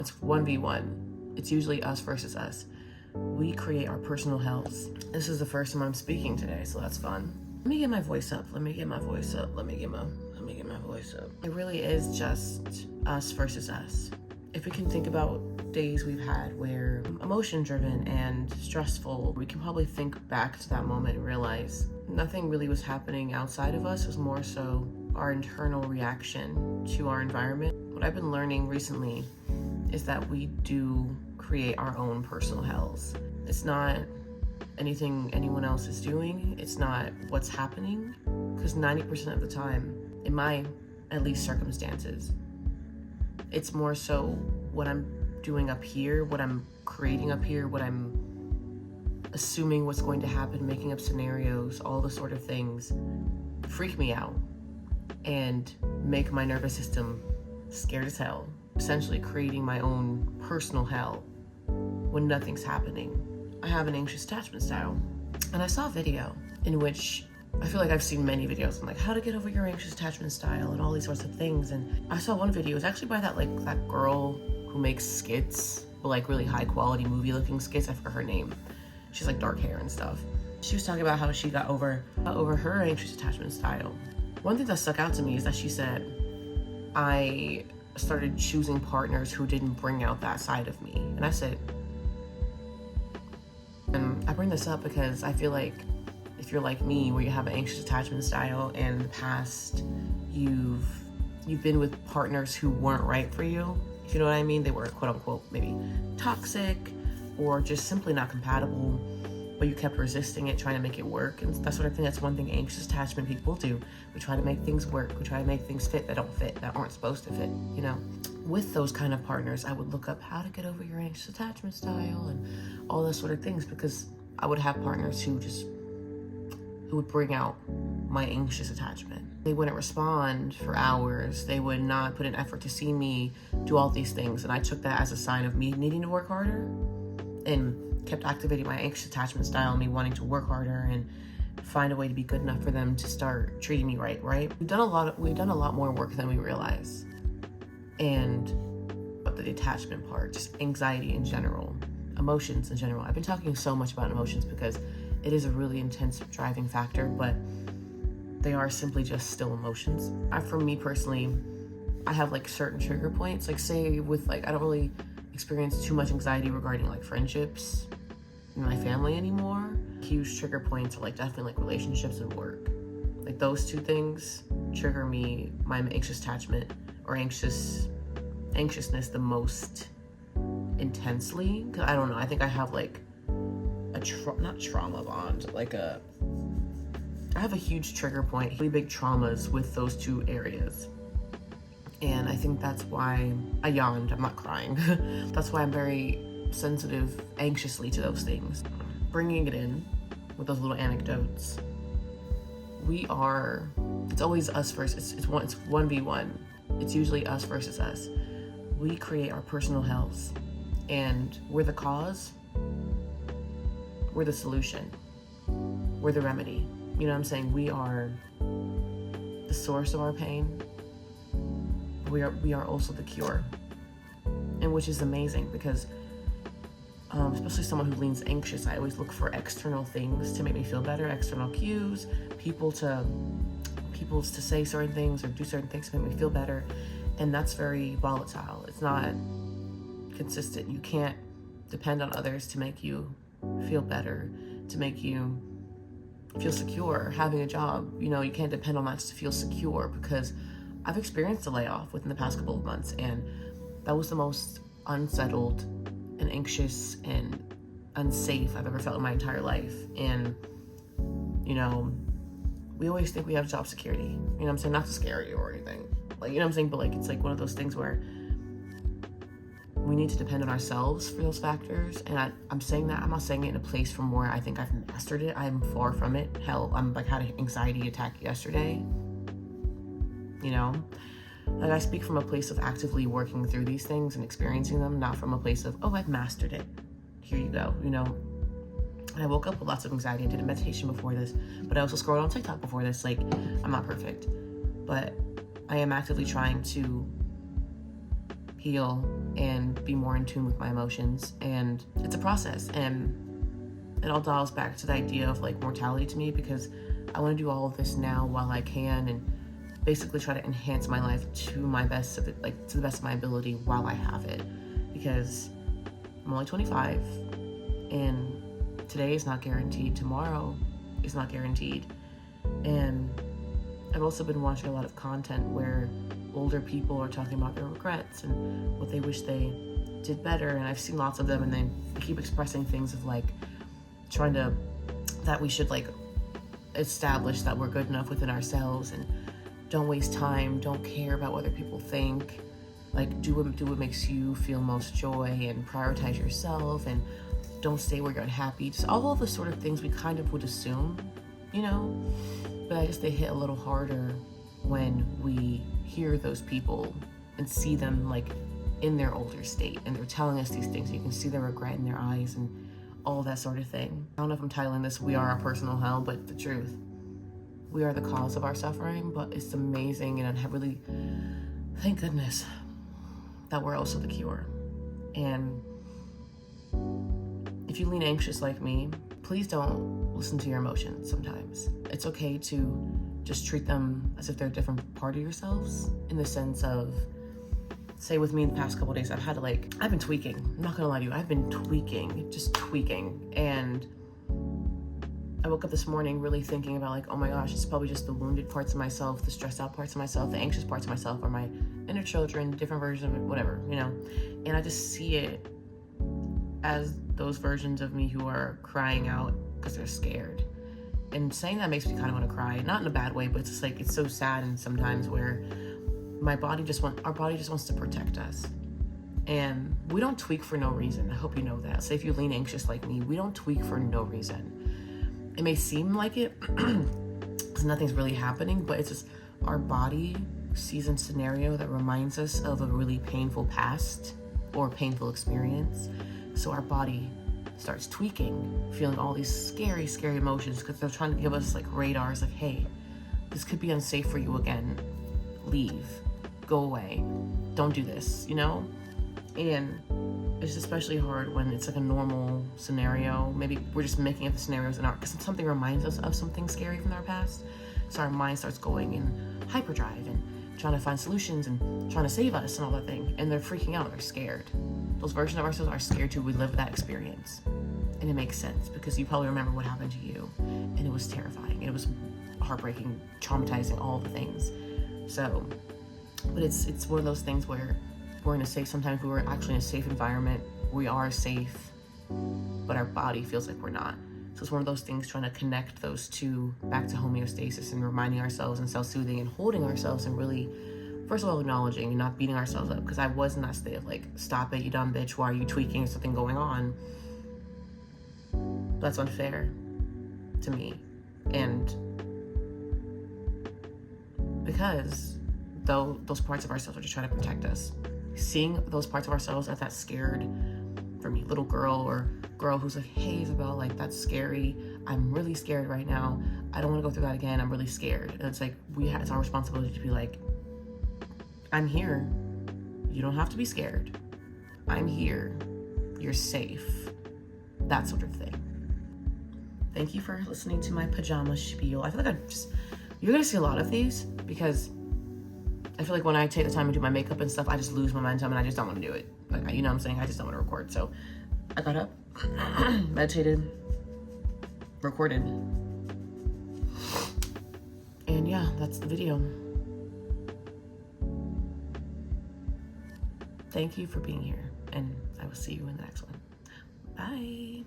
It's 1v1. It's usually us versus us. We create our personal hells. This is the first time I'm speaking today, so that's fun. Let me get my voice up. Let me get my voice up. It really is just us versus us. If we can think about days we've had where emotion driven and stressful, we can probably think back to that moment and realize nothing really was happening outside of us. It was more so our internal reaction to our environment. What I've been learning recently is that we do create our own personal hells. It's not anything anyone else is doing. It's not what's happening, because 90% of the time, in my at least circumstances, it's more so what I'm doing up here, what I'm creating up here, what I'm assuming what's going to happen, making up scenarios, all the sort of things freak me out and make my nervous system scared as hell, essentially creating my own personal hell when nothing's happening. I have an anxious attachment style, and I saw a video in which I feel like I've seen many videos on like how to get over your anxious attachment style and all these sorts of things. And I saw one video, it was actually by that girl who makes skits, but like really high quality movie looking skits. I forgot her name. She's like dark hair and stuff. She was talking about how she got over her anxious attachment style. One thing that stuck out to me is that she said, I started choosing partners who didn't bring out that side of me. And I said, and I bring this up because I feel like if you're like me, where you have an anxious attachment style and in the past you've been with partners who weren't right for you, if you know what I mean, they were quote unquote maybe toxic or just simply not compatible, but you kept resisting it, trying to make it work. And that's what I think, that's one thing anxious attachment people do. We try to make things work. We try to make things fit that don't fit, that aren't supposed to fit, you know? With those kind of partners, I would look up how to get over your anxious attachment style and all those sort of things, because I would have partners who would bring out my anxious attachment. They wouldn't respond for hours. They would not put an effort to see me do all these things. And I took that as a sign of me needing to work harder, and kept activating my anxious attachment style, me wanting to work harder and find a way to be good enough for them to start treating me right? We've done a lot more work than we realize. But the detachment part, just anxiety in general, emotions in general. I've been talking so much about emotions because it is a really intense driving factor, but they are simply just still emotions. For me personally, I have like certain trigger points, like say with like, I don't really experience too much anxiety regarding like friendships in my family anymore. Huge trigger points are like definitely like relationships and work. Like those two things trigger me, my anxious attachment or anxiousness the most intensely. Cause I don't know, I think I have like not trauma bond, I have a huge trigger point, really big traumas with those two areas. And I think that's why I yawned, I'm not crying. That's why I'm very sensitive anxiously to those things. Bringing it in with those little anecdotes. It's always us versus, it's 1v1. It's usually us versus us. We create our personal hells, and we're the cause, we're the solution, we're the remedy. You know what I'm saying? We are the source of our pain. We are also the cure, and which is amazing because especially someone who leans anxious, I always look for external things to make me feel better, external cues, people to say certain things or do certain things to make me feel better, and that's very volatile. It's not consistent. You can't depend on others to make you feel better, to make you feel secure. Having a job, you can't depend on that to feel secure, because I've experienced a layoff within the past couple of months, and that was the most unsettled and anxious and unsafe I've ever felt in my entire life. And we always think we have job security, you know what I'm saying? Not to scare you or anything, like, you know what I'm saying, but like it's like one of those things where we need to depend on ourselves for those factors. And I'm saying that, I'm not saying it in a place from where I think I've mastered it. I'm far from it. Hell, I'm like had an anxiety attack yesterday. Like I speak from a place of actively working through these things and experiencing them, not from a place of, oh, I've mastered it, here you go, And I woke up with lots of anxiety. I did a meditation before this, but I also scrolled on TikTok before this. Like, I'm not perfect, but I am actively trying to heal and be more in tune with my emotions. And it's a process, and it all dials back to the idea of like mortality to me, because I want to do all of this now while I can, and basically try to enhance my life to my best of it, like to the best of my ability while I have it, because I'm only 25 and today is not guaranteed, tomorrow is not guaranteed. And I've also been watching a lot of content where older people are talking about their regrets and what they wish they did better, and I've seen lots of them, and they keep expressing things of like trying to, that we should like establish that we're good enough within ourselves and don't waste time, don't care about what other people think, like do what makes you feel most joy, and prioritize yourself, and don't stay where you're unhappy. Just all of the sort of things we kind of would assume, you know, but I guess they hit a little harder when we hear those people and see them like in their older state, and they're telling us these things. You can see the regret in their eyes and all that sort of thing. I don't know if I'm titling this "We Are Our Personal Hell," but the truth, we are the cause of our suffering. But it's amazing, and I really thank goodness that we're also the cure. And if you lean anxious like me, please don't listen to your emotions sometimes. It's okay to just treat them as if they're a different part of yourselves, in the sense of, say with me in the past couple of days, I've been tweaking. I'm not gonna lie to you, I've been just tweaking. And I woke up this morning really thinking about like, oh my gosh, it's probably just the wounded parts of myself, the stressed out parts of myself, the anxious parts of myself, or my inner children, different versions of it, whatever, you know? And I just see it as those versions of me who are crying out because they're scared. And saying that makes me kind of want to cry, not in a bad way, but it's just like, it's so sad, and sometimes where our body just wants to protect us. And we don't tweak for no reason. I hope you know that. Say if you lean anxious like me, we don't tweak for no reason. It may seem like it because nothing's really happening, but it's just our body sees a scenario that reminds us of a really painful past or painful experience. So our body starts tweaking, feeling all these scary, scary emotions, because they're trying to give us like radars, like, hey, this could be unsafe for you again. Leave, go away, don't do this, you know? And it's especially hard when it's like a normal scenario. Maybe we're just making up the scenarios because something reminds us of something scary from our past. So our mind starts going in hyperdrive and trying to find solutions and trying to save us and all that thing. And they're freaking out, they're scared. Those versions of ourselves are scared to relive that experience. And it makes sense, because you probably remember what happened to you, and it was terrifying. It was heartbreaking, traumatizing, all the things. So, but it's one of those things where we're in a safe, sometimes we're actually in a safe environment. We are safe, but our body feels like we're not. So it's one of those things, trying to connect those two back to homeostasis and reminding ourselves and self-soothing and holding ourselves, and really, first of all, acknowledging and not beating ourselves up, because I was in that state of like, stop it, you dumb bitch, why are you tweaking? There's something going on. That's unfair to me. And because though those parts of ourselves are just trying to protect us, seeing those parts of ourselves as that scared, for me, little girl or girl who's like, hey Isabel, like that's scary, I'm really scared right now, I don't want to go through that again, I'm really scared. And it's like, it's our responsibility to be like, I'm here, you don't have to be scared, I'm here, you're safe, that sort of thing. Thank you for listening to my pajama spiel. I feel like you're gonna see a lot of these, because I feel like when I take the time to do my makeup and stuff, I just lose momentum and I just don't want to do it. Like, you know what I'm saying? I just don't want to record. So I got up, meditated, recorded. And yeah, that's the video. Thank you for being here, and I will see you in the next one. Bye.